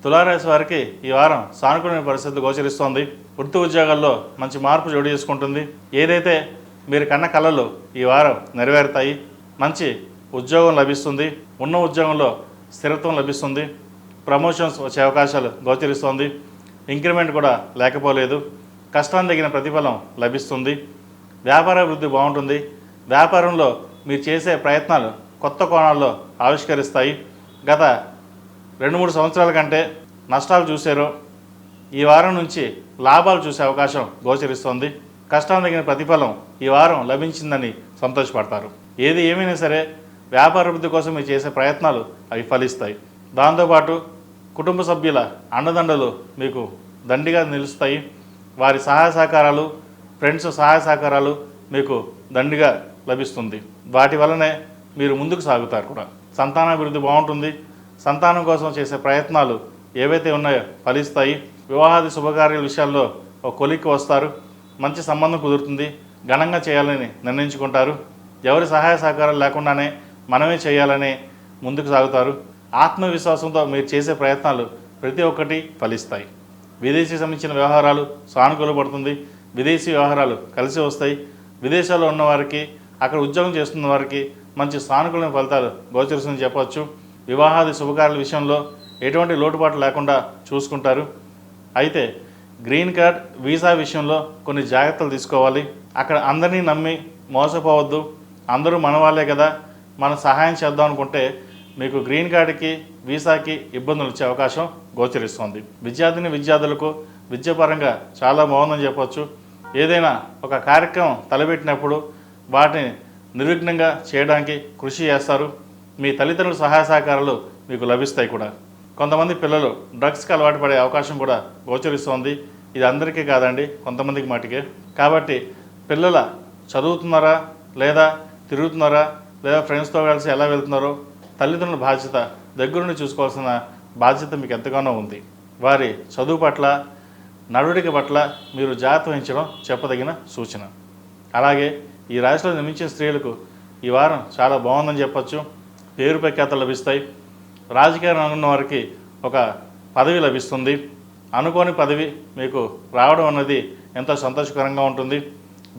తులారాశి వారికి ఈ వారం సానుకూలమైన పరిస్థితులు గోచరిస్తోంది. వృత్తి ఉద్యోగాల్లో మంచి మార్పు జోడు చేసుకుంటుంది. ఏదైతే మీరు కన్న కళలు ఈ వారం నెరవేరుతాయి. మంచి ఉద్యోగం లభిస్తుంది. ఉన్న ఉద్యోగంలో స్థిరత్వం లభిస్తుంది. ప్రమోషన్స్ వచ్చే అవకాశాలు గోచరిస్తోంది. ఇంక్రిమెంట్ కూడా లేకపోలేదు. కష్టానికి తగిన ప్రతిఫలం లభిస్తుంది. వ్యాపార అభివృద్ధి బాగుంటుంది. వ్యాపారంలో మీరు చేసే ప్రయత్నాలు కొత్త కోణాల్లో ఆవిష్కరిస్తాయి. గత 2-3 సంవత్సరాల కంటే నష్టాలు చూసారో ఈ వారం నుంచి లాభాలు చూసే అవకాశం గోచరిస్తోంది. కష్టానికి తగిన ప్రతిఫలం ఈ వారం లభించిందని సంతోషపడతారు. ఏది ఏమైనా సరే వ్యాపార అభివృద్ధి కోసం మీరు చేసే ప్రయత్నాలు అవి ఫలిస్తాయి. దాంతోపాటు కుటుంబ సభ్యుల అండదండలు మీకు దండిగా నిలుస్తాయి. వారి సహాయ సహకారాలు, ఫ్రెండ్స్ సహాయ సహకారాలు మీకు దండిగా లభిస్తుంది. వాటి వల్లనే మీరు ముందుకు సాగుతారు కూడా. సంతానాభివృద్ధి బాగుంటుంది. సంతానం కోసం చేసే ప్రయత్నాలు ఏవైతే ఉన్నాయో ఫలిస్తాయి. వివాహాది శుభకార్యాల విషయాల్లో ఒక కొలిక్కి వస్తారు. మంచి సంబంధం కుదురుతుంది. ఘనంగా చేయాలని నిర్ణయించుకుంటారు. ఎవరి సహాయ సహకారాలు లేకుండానే మనమే చేయాలని ముందుకు సాగుతారు. ఆత్మవిశ్వాసంతో మీరు చేసే ప్రయత్నాలు ప్రతి ఒక్కటి ఫలిస్తాయి. విదేశీ సంబంధించిన వ్యవహారాలు సానుకూలపడుతుంది. విదేశీ వ్యవహారాలు కలిసి వస్తాయి. విదేశాల్లో ఉన్నవారికి, అక్కడ ఉద్యోగం చేస్తున్న వారికి మంచి సానుకూలమైన ఫలితాలు గోచరిస్తుందని చెప్పవచ్చు. వివాహాది శుభకార్యాల విషయంలో ఎటువంటి లోటుపాటు లేకుండా చూసుకుంటారు. అయితే గ్రీన్ కార్డ్, వీసా విషయంలో కొన్ని జాగ్రత్తలు తీసుకోవాలి. అక్కడ అందరినీ నమ్మి మోసపోవద్దు. అందరూ మన వాళ్ళే కదా, మనం సహాయం చేద్దాం అనుకుంటే మీకు గ్రీన్ కార్డుకి, వీసాకి ఇబ్బందులు వచ్చే అవకాశం గోచరిస్తుంది. విద్యార్థులకు విద్యాపరంగా చాలా బాగుందని చెప్పవచ్చు. ఏదైనా ఒక కార్యక్రమం తలపెట్టినప్పుడు వాటిని నిర్విఘ్నంగా చేయడానికి కృషి చేస్తారు. మీ తల్లిదండ్రుల సహాయ సహకారాలు మీకు లభిస్తాయి కూడా. కొంతమంది పిల్లలు డ్రగ్స్కి అలవాటు పడే అవకాశం కూడా గోచరిస్తోంది. ఇది అందరికీ కాదండి, కొంతమందికి మటుకే. కాబట్టి పిల్లల చదువుతున్నారా లేదా తిరుగుతున్నారా లేదా ఫ్రెండ్స్తో కలిసి ఎలా వెళ్తున్నారో తల్లిదండ్రుల బాధ్యత దగ్గరుండి చూసుకోవాల్సిన బాధ్యత మీకు ఎంతగానో ఉంది. వారి చదువు పట్ల, నడవడిక పట్ల మీరు జాగ్రత్త వహించడం చెప్పదగిన సూచన. అలాగే ఈ రాశిలో జన్మించిన స్త్రీలకు ఈ వారం చాలా బాగుందని చెప్పచ్చు. పేరు ప్రఖ్యాతలు లభిస్తాయి. రాజకీయ రంగం వారికి ఒక పదవి లభిస్తుంది. అనుకోని పదవి మీకు రావడం అన్నది ఎంతో సంతోషకరంగా ఉంటుంది.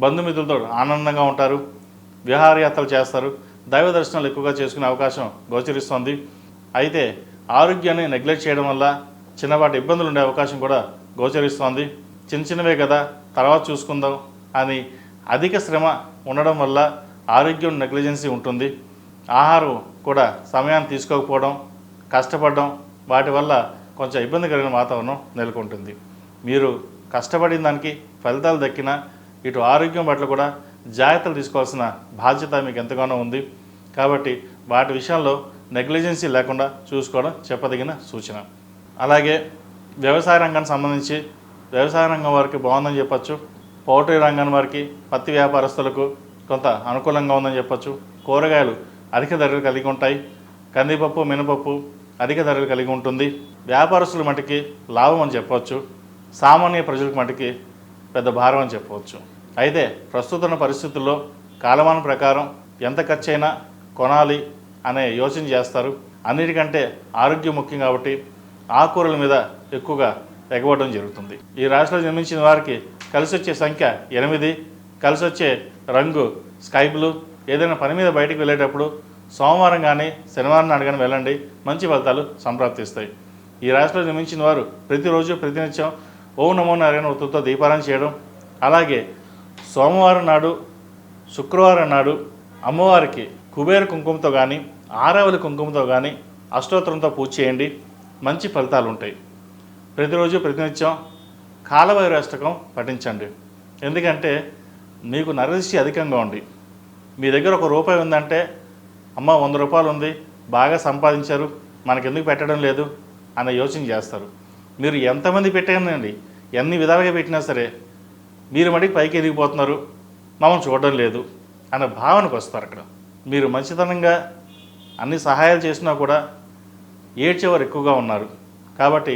బంధుమిత్రులతో ఆనందంగా ఉంటారు. విహారయాత్రలు చేస్తారు. దైవ దర్శనాలు ఎక్కువగా చేసుకునే అవకాశం గోచరిస్తుంది. అయితే ఆరోగ్యాన్ని నెగ్లెక్ట్ చేయడం వల్ల చిన్నపాటి ఇబ్బందులు ఉండే అవకాశం కూడా గోచరిస్తోంది. చిన్నవే కదా తర్వాత చూసుకుందాం అని అధిక శ్రమ ఉండడం వల్ల ఆరోగ్యం నెగ్లిజెన్సీ ఉంటుంది. ఆహారం కూడా సమయాన్ని తీసుకోకపోవడం, కష్టపడడం, వాటి వల్ల కొంచెం ఇబ్బంది కలిగిన వాతావరణం నెలకొంటుంది. మీరు కష్టపడిన దానికి ఫలితాలు దక్కినా ఇటు ఆరోగ్యం పట్ల కూడా జాగ్రత్తలు తీసుకోవాల్సిన బాధ్యత మీకు ఎంతగానో ఉంది. కాబట్టి వాటి విషయంలో నెగ్లిజెన్సీ లేకుండా చూసుకోవడం చెప్పదగిన సూచన. అలాగే వ్యవసాయ రంగానికి సంబంధించి వ్యవసాయ రంగం వారికి బాగుందని చెప్పచ్చు. పౌల్ట్రీ రంగం వారికి, పత్తి వ్యాపారస్తులకు కొంత అనుకూలంగా ఉందని చెప్పచ్చు. కూరగాయలు అధిక ధరలు కలిగి ఉంటాయి. కందిపప్పు, మినపప్పు అధిక ధరలు కలిగి ఉంటుంది. వ్యాపారస్తుల మటుకి లాభం అని చెప్పవచ్చు. సామాన్య ప్రజలకు మటుకి పెద్ద భారం అని చెప్పవచ్చు. అయితే ప్రస్తుత పరిస్థితుల్లో కాలమాన ప్రకారం ఎంత ఖర్చైనా కొనాలి అనే యోచన చేస్తారు. అన్నిటికంటే ఆరోగ్యం ముఖ్యం కాబట్టి ఆకుకూరల మీద ఎక్కువగా ఎగబడడం జరుగుతుంది. ఈ రాశిలో జన్మించిన వారికి కలిసి వచ్చే సంఖ్య 8, కలిసి వచ్చే రంగు స్కై బ్లూ. ఏదైనా పని మీద బయటికి వెళ్ళేటప్పుడు సోమవారం కానీ శనివారం నాడు కానీ వెళ్ళండి, మంచి ఫలితాలు సంప్రాప్తిస్తాయి. ఈ రాశిలో జన్మించిన వారు ప్రతిరోజు ప్రతినిత్యం ఓం నమో నారాయణ ఒత్తుతో దీపారాధన చేయడం, అలాగే సోమవారం నాడు, శుక్రవారం నాడు అమ్మవారికి కుబేర కుంకుమతో కానీ ఆరావళి కుంకుమతో కానీ అష్టోత్తరంతో పూజ చేయండి, మంచి ఫలితాలు ఉంటాయి. ప్రతిరోజు ప్రతినిత్యం కాలభైరవాష్టకం పఠించండి. ఎందుకంటే మీకు నరదృష్టి అధికంగా ఉంది. మీ దగ్గర ₹1 ఉందంటే అమ్మ 100 రూపాయలు ఉంది, బాగా సంపాదించారు, మనకెందుకు పెట్టడం లేదు అనే యోచన చేస్తారు. మీరు ఎంతమంది పెట్టానండి, ఎన్ని విధాలుగా పెట్టినా సరే మీరు మటుకు పైకి ఎదిగిపోతున్నారు, మమ్మల్ని చూడడం లేదు అనే భావనకు వస్తారు. అక్కడ మీరు మంచితనంగా అన్ని సహాయాలు చేసినా కూడా ఏడ్చేవారు ఎక్కువగా ఉన్నారు. కాబట్టి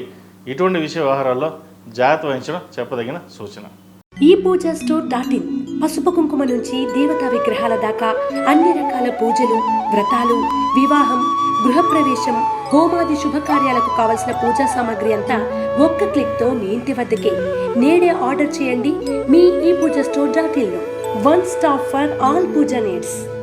ఇటువంటి విషయ వ్యవహారాల్లో జాగ్రత్త వహించడం చెప్పదగిన సూచన. ePoojaStore.in పసుపు కుంకుమ నుంచి దేవతా విగ్రహాల దాకా అన్ని రకాల పూజలు, వ్రతాలు, వివాహం, గృహప్రవేశం, హోమాది శుభకార్యాలకు కావలసిన పూజా సామాగ్రి అంతా ఒక్క క్లిక్తో మీ ఇంటి వద్దకే. నేడే ఆర్డర్ చేయండి మీ ఈ పూజా స్టోర్ .in లో. One stop for all puja needs.